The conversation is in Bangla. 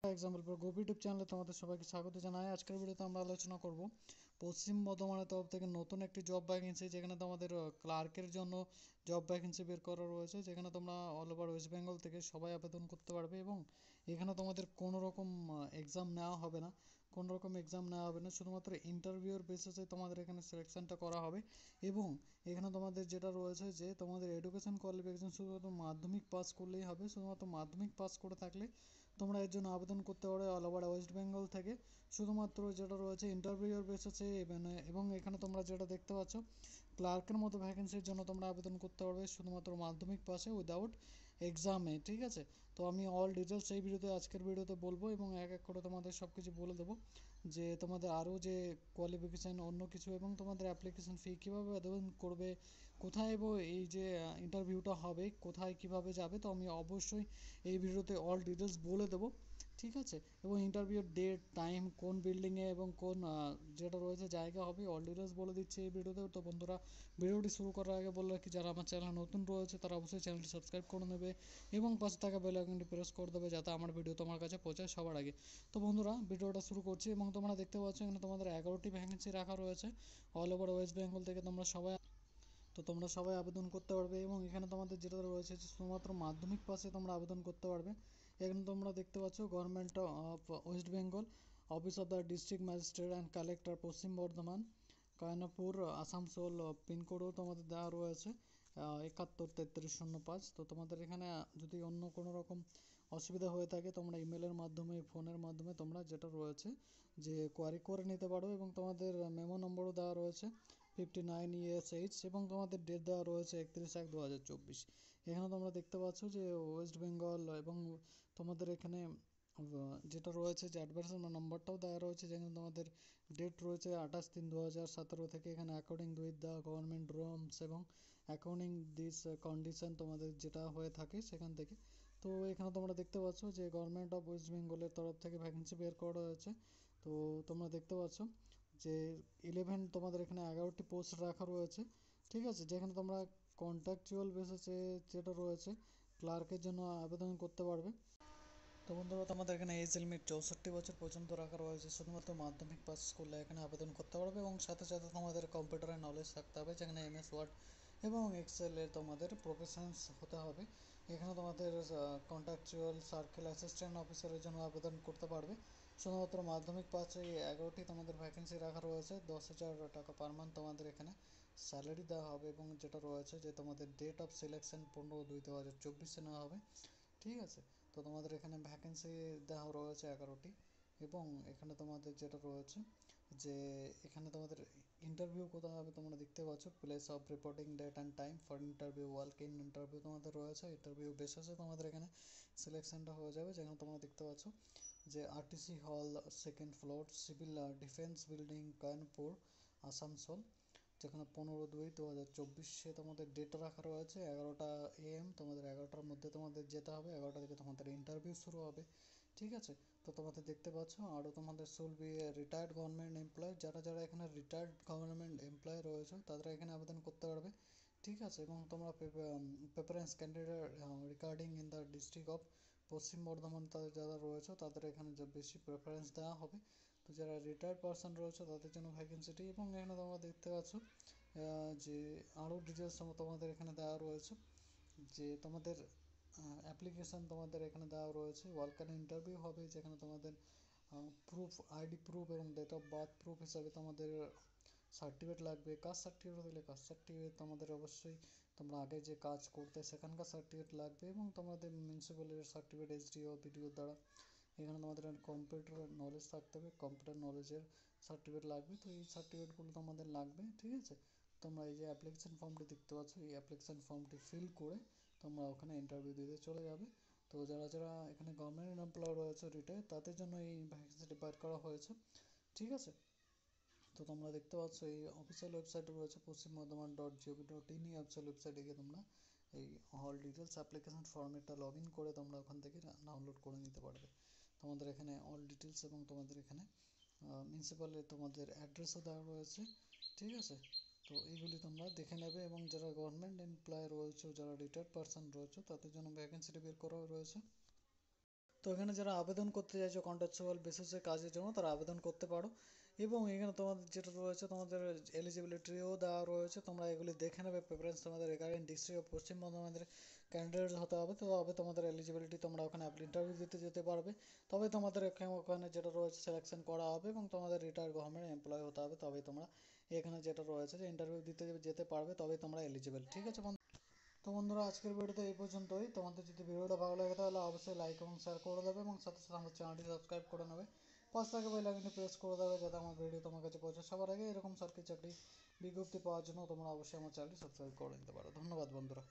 এক্সাম্পল ফর গোপি ইউটিউব চ্যানেলে তোমাদের সবাইকে স্বাগত জানাই। আজকের ভিডিওতে আমরা আলোচনা করব পশ্চিম বর্ধমানের তরফ থেকে নতুন একটি জব ভ্যাকেন্সি, যেখানে তোমাদের ক্লার্কের জন্য জব ভ্যাকেন্সি বের করা রয়েছে, যেখানে তোমরা অল ওভার ওয়েস্ট বেঙ্গল থেকে সবাই আবেদন করতে পারবে এবং এখানে তোমাদের কোনো রকম এক্সাম নেওয়া হবে না। শুধুমাত্র ইন্টারভিউর বেসিসে তোমাদের এখানে সিলেকশনটা করা হবে। এবং এখানে তোমাদের যেটা রয়েছে যে তোমাদের এডুকেশন কোয়ালিফিকেশন শুধুমাত্র মাধ্যমিক পাস করলেই হবে। শুধুমাত্র মাধ্যমিক পাস করে থাকলে তোমরা এর জন্য আবেদন করতে পারো অল ওভার ওয়েস্ট বেঙ্গল থেকে। শুধুমাত্র যেটা রয়েছে ইন্টারভিউর বেসিসে এবং এখানে তোমরা যেটা দেখতে পাচ্ছ ক্লার্কের মতো ভ্যাকেন্সির জন্য তোমরা আবেদন করতে পারবে শুধুমাত্র মাধ্যমিক পাসে উইদাউট এক্সামে। ঠিক আছে, তো আমি অল ডিটেলস এই আজকের ভিডিওতে বলবো এবং এক এক করে তোমাদের সব কিছু বলে দেবো, যে তোমাদের আরও যে কোয়ালিফিকেশান অন্য কিছু এবং তোমাদের অ্যাপ্লিকেশন ফি কীভাবে আবেদন করবে, কোথায় এই যে ইন্টারভিউটা হবে কোথায় কিভাবে যাবে, তো আমি অবশ্যই এই ভিডিওতে অল ডিটেলস বলে দেবো। ঠিক আছে, এবং ইন্টারভিউর ডেট টাইম কোন বিল্ডিংয়ে এবং কোন যেটা রয়েছে জায়গা হবে অল ডিটেলস বলে দিচ্ছি এই ভিডিওতে। তো বন্ধুরা, ভিডিওটি শুরু করার আগে বলে রাখি, যারা আমার চ্যানেল নতুন রয়েছে তারা অবশ্যই চ্যানেলটি সাবস্ক্রাইব করে নেবে এবং পাশে থাকা বেল আইকনটি প্রেস করে দেবে যাতে আমার ভিডিও তোমার কাছে পৌঁছায় সবার আগে। তো বন্ধুরা, ভিডিওটা শুরু করছি এবং তোমরা দেখতে পাচ্ছ এখানে তোমাদের 11টি ভ্যাকেন্সি রাখা রয়েছে অল ওভার ওয়েস্ট বেঙ্গল থেকে। তোমরা সবাই আবেদন করতে পারবে এবং এখানে তোমাদের যেটা রয়েছে যে শুধুমাত্র মাধ্যমিক পাশে তোমরা আবেদন করতে পারবে। এখানে তোমরা দেখতে পাচ্ছ government of West Bengal, office of the district magistrate and collector, পশ্চিম বর্ধমান, কায়নাপুর, আসানসোল পিনকোডও তোমাদের দেওয়া রয়েছে 71 3305। তো তোমাদের এখানে যদি অন্য কোনো রকম অসুবিধা হয়ে থাকে তোমরা ইমেলের মাধ্যমে ফোনের মাধ্যমে তোমরা যেটা রয়েছে যে কোয়ারি করে নিতে পারো এবং তোমাদের মেমো নম্বরও দেওয়া রয়েছে 59ESH এবং তোমাদের ডেট দেওয়া রয়েছে 31/1/2024। এখানে তোমরা দেখতে পাচ্ছ যে ওয়েস্ট বেঙ্গল এবং তোমাদের এখানে যেটা রয়েছে যে অ্যাডভার্টাইজমেন্ট নাম্বারটাও দেওয়া রয়েছে, যেখানে তোমাদের ডেট রয়েছে 28/3/2017 থেকে। এখানে according with the government rules এবং অ্যাকর্ডিং দিস কন্ডিশন তোমাদের যেটা হয়ে থাকে সেখান থেকে। তো এখানে তোমরা দেখতে পাচ্ছ যে গভর্নমেন্ট অফ ওয়েস্ট বেঙ্গলের তরফ থেকে ভ্যাকেন্সি বের করা হয়েছে। তো তোমরা দেখতে পাচ্ছ যে তোমাদের এখানে 11টি পোস্ট রাখা রয়েছে। ঠিক আছে, যেখানে তোমরা কন্ট্রাকচুয়াল বেসিসে যেটা রয়েছে ক্লার্কের জন্য আবেদন করতে পারবে। তো বন্ধুরা, তোমাদের এখানে এজ লিমিট 64 বছর পর্যন্ত রাখা রয়েছে। শুধুমাত্র মাধ্যমিক পাস করলে এখানে আবেদন করতে পারবে এবং সাথে সাথে তোমাদের কম্পিউটারের নলেজ থাকতে হবে, যেখানে MS ওয়ার্ড এবং এক্সেলে তোমাদের প্রফেশনালস হতে হবে। এখানে তোমাদের কন্ট্রাকচুয়াল সার্কেল অ্যাসিস্ট্যান্ট অফিসারের জন্য আবেদন করতে পারবে। শুধুমাত্র মাধ্যমিক পাসে 11টি তোমাদের ভ্যাকেন্সি রাখা রয়েছে। 10,000 টাকা পার মান্থ তোমাদের এখানে স্যালারি দেওয়া হবে এবং যেটা রয়েছে যে তোমাদের ডেট অফ সিলেকশন 15/2/2024 নেওয়া হবে। ঠিক আছে, তো তোমাদের এখানে ভ্যাকেন্সি দেওয়া রয়েছে 11টি এবং এখানে তোমাদের যেটা রয়েছে যে এখানে তোমাদের ইন্টারভিউ কোথায় হবে তোমরা দেখতে পাচ্ছ, place of reporting date and time for interview, work in interview তোমাদের রয়েছে। ইন্টারভিউ বেসিসে তোমাদের এখানে সিলেকশনটা হয়ে যাবে, যেখানে তোমরা দেখতে পাচ্ছ যে RTC হল, 2nd floor, civil defence building, Kanpur, Asansol, যেখানে 15/2/2024 তোমাদের ডেট রাখা রয়েছে 11টা AM। তোমাদের 11টার মধ্যে তোমাদের যেতে হবে, 11টা থেকে তোমাদের ইন্টারভিউ শুরু হবে। ঠিক আছে, তো তোমাদের দেখতে পাচ্ছ আরও তোমাদের শুল বি রিটায়ার্ড গভর্নমেন্ট এমপ্লয়, যারা যারা এখানে রিটায়ার্ড গভর্নমেন্ট এমপ্লয় রয়েছে তারা এখানে আবেদন করতে পারবে। ঠিক আছে, এবং তোমরা preference candidate regarding in the district of পশ্চিম বর্ধমান তাদের যারা রয়েছে তাদের এখানে যে বেশি প্রেফারেন্স দেওয়া হবে। তো যারা রিটায়ার্ড পারসন রয়েছে তাদের জন্য ভ্যাকেন্সিটি এবং এখানে তোমরা দেখতে পাচ্ছ যে আরও ডিটেলস তোমাদের এখানে দেওয়া রয়েছে যে তোমাদের অ্যাপ্লিকেশান তোমাদের এখানে দেওয়া রয়েছে। ওয়ালকার ইন্টারভিউ হবে, যেখানে তোমাদের প্রুফ ID প্রুফ এবং ডেট অফ বার্থ প্রুফ হিসাবে তোমাদের সার্টিফিকেট লাগবে। কাস্ট সার্টিফিকেট দিলে কাস্ট সার্টিফিকেট তোমাদের অবশ্যই তোমরা আগে যে কাজ করতে সেখানকার সার্টিফিকেট লাগবে এবং তোমাদের মিউনিসিপ্যালিটির সার্টিফিকেট SDO BDO দ্বারা। এখানে তোমাদের কম্পিউটার নলেজ থাকতে হবে, কম্পিউটার নলেজের সার্টিফিকেট লাগবে। তো এই সার্টিফিকেটগুলো তোমাদের লাগবে। ঠিক আছে, তোমরা এই যে অ্যাপ্লিকেশান ফর্মটি দেখতে পাচ্ছ এই অ্যাপ্লিকেশান ফর্মটি ফিল করে তোমরা ওখানে ইন্টারভিউ দিতে চলে যাবে। তো যারা যারা এখানে গভর্নমেন্ট এমপ্লয় রয়েছে রিটায়ার, তাদের জন্য এই ভ্যাকেন্সিটি বার করা হয়েছে। ঠিক আছে, তো তোমরা দেখতে পাচ্ছ এই অফিসিয়াল ওয়েবসাইটে রয়েছে পশ্চিমবর্ধমান.gov.in। এই অফিসিয়াল ওয়েবসাইটে গিয়ে তোমরা এই অল ডিটেলস অ্যাপ্লিকেশন ফর্মেটটা লগ ইন করে তোমরা ওখান থেকে ডাউনলোড করে নিতে পারবে। তোমাদের এখানে অল ডিটেলস এবং তোমাদের এখানে মিউনিসিপ্যালিটি তোমাদের অ্যাড্রেসও দেওয়া রয়েছে। ঠিক আছে, তো এইগুলি তোমরা দেখে নেবে এবং যারা গভর্নমেন্ট এমপ্লয় রয়েছে, যারা রিটায়ার্ড পারসন রয়েছে তাদের জন্য ভ্যাকেন্সিটি বের করা রয়েছে। তো এখানে যারা আবেদন করতে চাইছো কন্ট্রাকচুয়াল বেসিসে কাজের জন্য তারা আবেদন করতে পারো। এবং এখানে তোমাদের যেটা রয়েছে তোমাদের এলিজিবিলিটিও দেওয়া রয়েছে, তোমরা এগুলি দেখে নেবে। প্রেফারেন্স তোমাদের রেগার্ডিং ডিস্ট্রিক্ট অফ পশ্চিম বর্ধমানের ক্যান্ডিডেট হতে হবে, তবে তোমাদের এলিজিবিলিটি তোমরা ওখানে ইন্টারভিউ দিতে যেতে পারবে। তবে তোমাদের ওখানে যেটা রয়েছে সিলেকশন করা হবে এবং তোমাদের রিটায়ার্ড গভর্নমেন্ট এমপ্লয় হতে হবে, তবেই তোমরা এখানে যেটা রয়েছে যে ইন্টারভিউ দিতে যেতে পারবে, তবেই তোমরা এলিজিবল। ঠিক আছে বন্ধু? তো বন্ধুরা আজকের ভিডিওতে এই পর্যন্তই। তোমাদের যদি ভিডিওটা ভালো লাগে তাহলে অবশ্যই লাইক এবং শেয়ার করে দেবে এবং সাথে সাথে আমার চ্যানেলটি সাবস্ক্রাইব করে নেবে। পাশ থেকে বেল আইকনটি প্রেস করে দেবে যাতে আমার ভিডিও তোমার কাছে পৌঁছে সবার আগে। এরকম সরকারি চাকরি বিজ্ঞপ্তি পাওয়ার জন্য তোমরা অবশ্যই আমার চ্যানেলটি সাবস্ক্রাইব করে নিতে পারো। ধন্যবাদ বন্ধুরা।